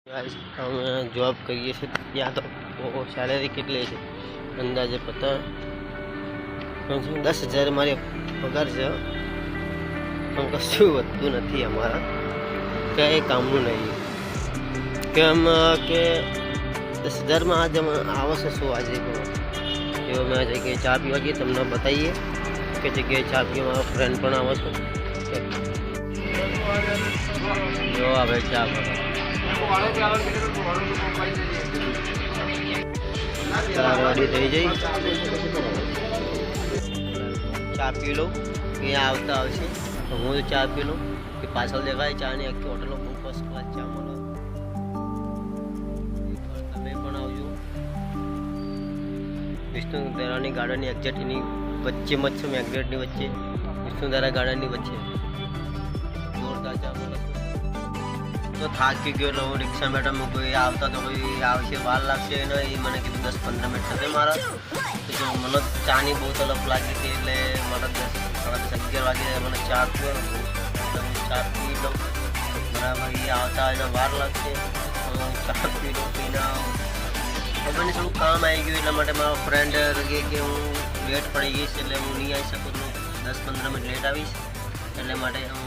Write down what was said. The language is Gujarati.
गाइस हम जॉब करिए છીએ ત્યાં તો સેલેરી કેટલી છે અંદાજે પતા 10,000 મારી પગાર છે પણ કશું વધતું નથી અમારા કંઈ કામનું નહીં કેમ કે 10,000 માં આજે આવશે શું આજે એવો મેં જગ્યાએ ચા પીવા ગઈ તમને બતાવીએ કે જગ્યાએ ચા પીવા મારો ફ્રેન્ડ પણ આવે છે જો આવે ચા પીવા રેડી થઈ જઈ ચા પી લઉં અહીંયા આવતા આવશે તો હું ચા પી લઉં કે પાછળ દેખાય ચાની આખી હોટલો બહુ ફર્સ્ટ ક્લાસ ચા મળે તમે પણ આવજો વિષ્ણુધારાની ગાર્ડનની એક્ઝેક્ટ એની વચ્ચે જ છે મેગ્રેટની વચ્ચે વિષ્ણુધારા ગાર્ડનની વચ્ચે જોરદાર ચા મળે તો થાકી ગયો એટલે હું રિક્ષા બેઠા હું કોઈ આવતા તો કોઈ આવશે વાર લાગશે ને એ મને કીધું 10-15 મિનિટ થશે મારા તો મને ચાની બહુ તલફ લાગી હતી એટલે મને 10-11 વાગે મને ચા પીવો એટલે હું ચા પી લઉં બરાબર એ આવતા એને વાર લાગશે હું ચા પી લઉં પીને ખબર નહીં થોડું કામ આવી ગયું એટલા માટે મારો ફ્રેન્ડ કે હું લેટ પડી ગઈશ એટલે હું નહીં આવી શકું 10-15 મિનિટ લેટ આવીશ એટલે માટે હું